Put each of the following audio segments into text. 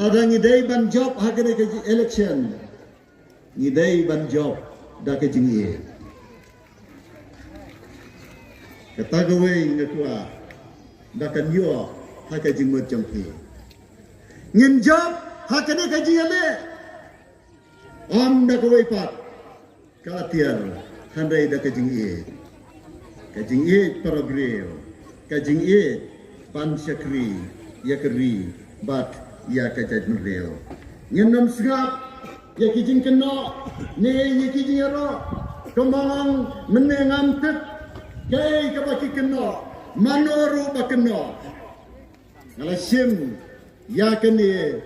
Kadang ngidai ban job hakene ke election. Ngidai ban job da ke jingie. Kata gawe ngakua da kan yo hake jingmut jongpi. Ngin job hakene ke jingie. Om da gawe pat. Kalatiar handai da ke jingie. Ke jingie para briew. Ke jingie pan syakri ya keri bat ya kajat merel. Ngenam segap ya kijing kena ne ya kijing ero kemang menengam tet kai kabaki kena manoru bakena ngalasim ya kene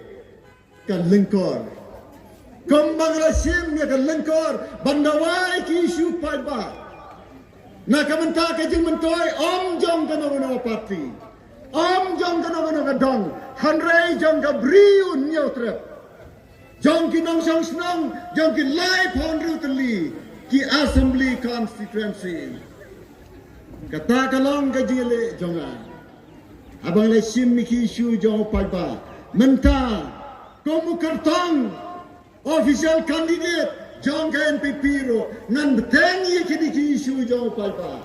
kan lengkor kembang lasim ya kan lengkor bandawai ki isu paitbah na kamenta kajing mentoi om jong kana wana parti om jong kana wana gadong hanrei jong ka briew neutrep jong ki nong sang snong jong ki live honru teli ki assembly constituency kata kalong ka jile jonga abang le sim ki isu jong paitbah menta komu kertong official candidate jong ka NPP ro ngan beteng ye ki isu jong paitbah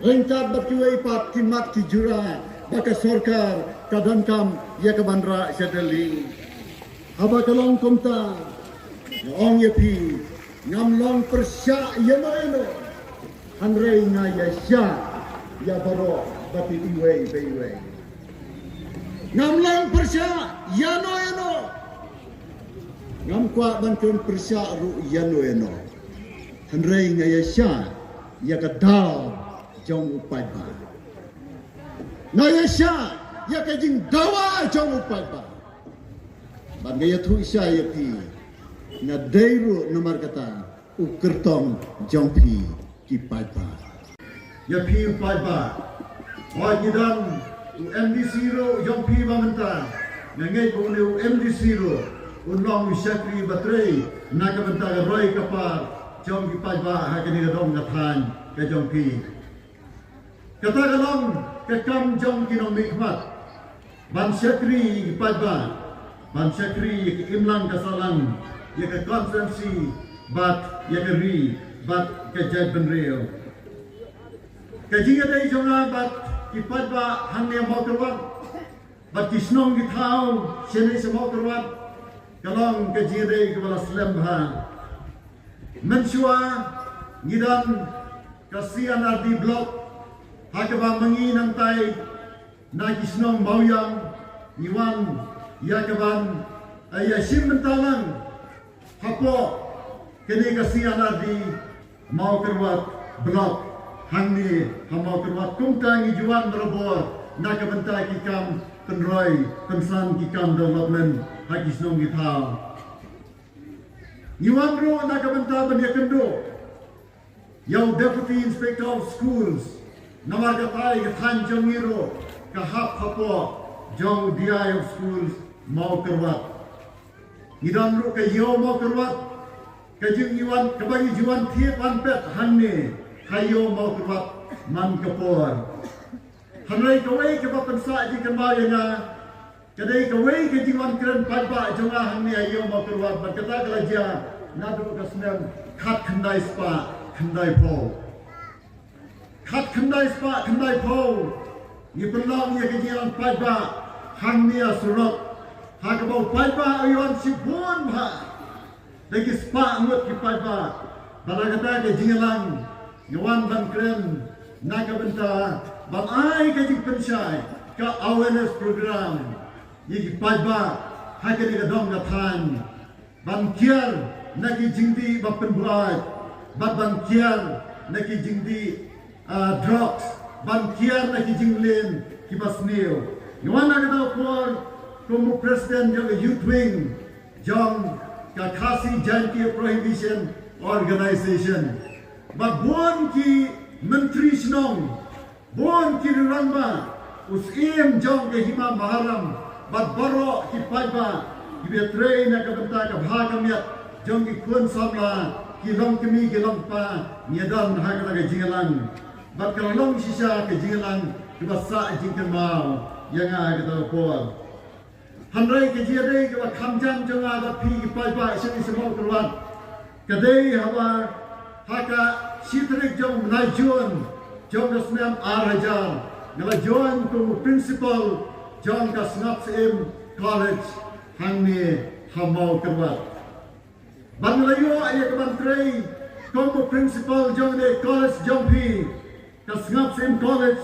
rengkat berkuai pat kimat ki jura baka sorkar kadankam ya ke bandra sedeli aba kalong komta ong ye pi ngam long persya ye maino hanrei nga ya sya ya baro bati iwe beiwe ngam long persya ya no eno ngam kwa bantun persya ru ya no eno hanrei nga ya sya ya ka dal jong paitbah na yasha ya kajing dawa jong paitbah ban gaya thu isya ya pi na deiru nomor kata ukertong jong pi ki paitbah ya pi paitbah wa gidan u MDC ro jong pi bamenta ngai ko u MDC ro unlong syakri batrei na ka benta ga roi kapar jong ki paitbah ha kini ga dong ngathan ka jong pi kata kalong kekam jong kinong mikmat ban syakri paitbah ban syakri ke imlang kasalang ya ke konferensi bat ya ke ri bat ke jad benreo ke jinga dai jonga bat ki paitbah hang ne mau kerwat bat ki snong ki thau sene se mau kerwat kalong ke jinga dai ke bala slam bha mensua ngidan kasian ardi blok hakaba mangi nang tai na kisnong bauyang niwan yakaban ayasim mentalang hapo kene kasian ardi mau kerwat blok hangni hamau kerwat kumtangi juan merebor na kabenta kikam penroi pensan kikam development hakisnong githau niwan ro na kabenta bania kendo yau deputy inspector of schools namar katai kathan jongiro kahap hapo jong DI of schools mau kerwat idan ru ke yo mau kerwat ke jing yuan ke bagi juan thiep an pet hanne kayo mau kerwat man kapor hanai kawai ke bapan sa ji kan ba yana kadai kawai ke jiwan kren paitbah jonga hanne ayo mau kerwat berkata kelaja nadu kasnem khat khandai spa khandai po kat khandai spa khandai po ni pelong ye kejian paitbah hang nia surot ha ka bau paitbah ayon sibun bha lagi spa ngut ki paitbah bala kata ke jingalang yawan ban kren na ka benta ban ai ke jing pensai ka awareness program ye ki paitbah ha ke ni ka dong ka than ban kiar na ki jingdi ba penbuat ban kiar na ki jingdi drugs ban kiar na ki jinglen ki basneo yuan na kata por como president yang youth wing jong ka khasi janti prohibition organization ba bon ki menteri snong bon ki rangba us im jong ke hima maharam ba baro ki paitbah ki betre na ka benta ka bhagamiat jong ki kun samla ki long kemi ki long pa nyedan ha ka ga jingalang bat kalong sisa ke jingalang ke basa jingkan mau yang ada kita por Handai ke dia dei ke kamjan jonga bat pi ki paitbah sini semua keluar. Kadai hawa haka sitrik jong najuan jong kasnam arajan ngala joan ko principal jong kasnap sem college hangni hamau keluar. Banglayo ayah ke menteri ko principal jong de college jong pi kasnap sem college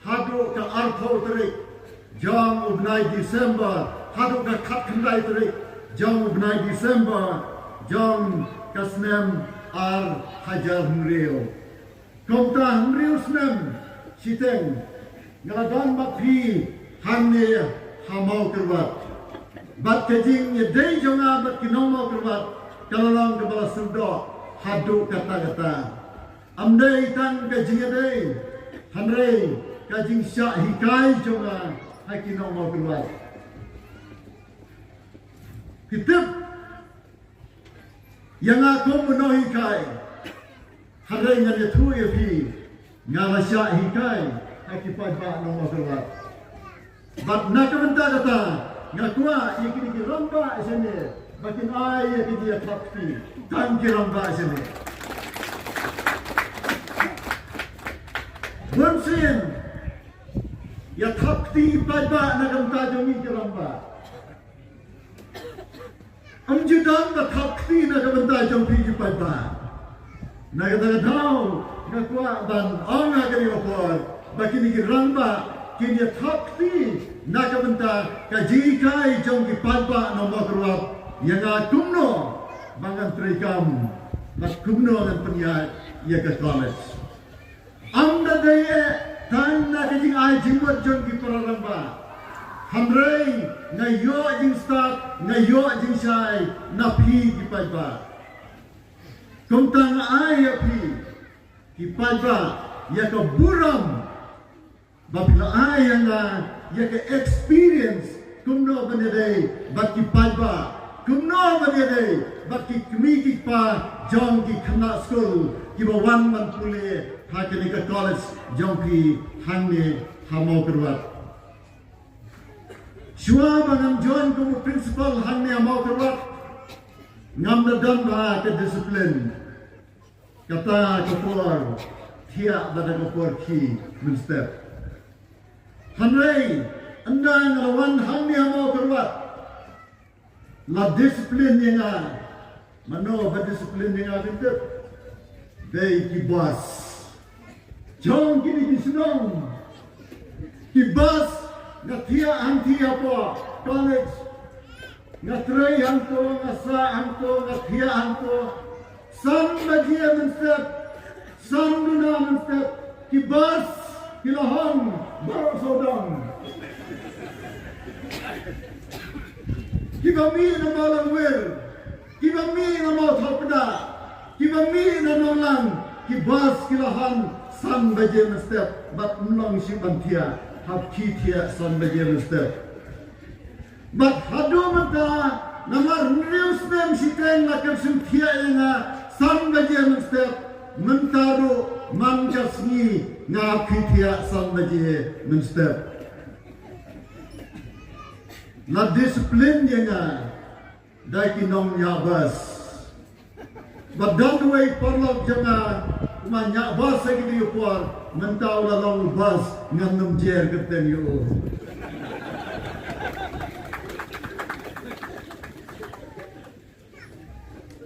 haduh ke artho terik jong ubnai Desember haduh ke ktem terik jong ubnai Desember jong kasnem ar hajar mriu komta mriu snem siteng ngalagan bapi hanne hamau kerbat bat kejing ye dei jonga bat kinomau kerbat kalalang kepala sendok haduh kata-kata amdei tang kejing ye dei hanrei kajing syak hikai jonga hakinomau kerbat kitip yang aku menuhi kai hari yang dia tu ya pi ngalasya hikai akibat pak nomor keluar bat nak benda kata ngakua ia kini ramba sini bakin ai ia kini dia takti kan ramba sini bunsin ya takti pada nak benda jomi ramba Amjudan na takti na kabanta jong pigi paitbah. Nagadagadaw ngakwa ban ang agari opor bakini kiramba kini takti na kabanta kajikai jong paitbah no makrwap yang kumno bangan trikam na kumno ng penyat ia ke college. Amda deye tan na kajing ay jingwat jong pararamba. Hamrei ngayo jing start ngayo jing sai na pi ki paitbah komtang ai pi ki paitbah ya ka buram babila ai yang ya ka experience kumno banede bat ki paitbah kumno banede bat ki kmi pa jong ki khana school ki bawan man pule hakene ka college jong ki hangne hamau kerwat Shua bangan join ko principal hanne amau kerwat ngam dadam ba ke disiplin kata kapor tiak bada kapor ki menstep hanrei anda ngelawan hanne amau kerwat la disiplin yang mano ba disiplin yang bentuk dei ki bas jong kini kisunong ki bas Ngatia anti apa college ngatrai hanto ngasa hanto ngatia hanto san bajia menstep san duna menstep kibas kilahong barosodong kibami na malang wir kibami na mau thapda kibami na nolang kibas kilahong san bajia menstep bat mlong sibantia hab kitia san bagian step bat haduh mata namar news nem siteng lakam simtia inga san bagian step mentaru manjasni ngap kitia san bagian step la disiplin yang dai kinong nyabas bat dan way parlok janga kuma nyabas lagi di upar mentau lalang bas ngam jer ktem yo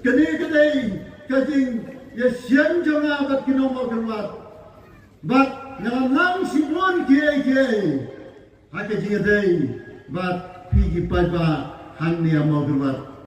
kene kajing ya sian jonga bat kinomo kerwat bat ngalang simon kiai hake jing dei bat pigi paitbah hanne amau kerwat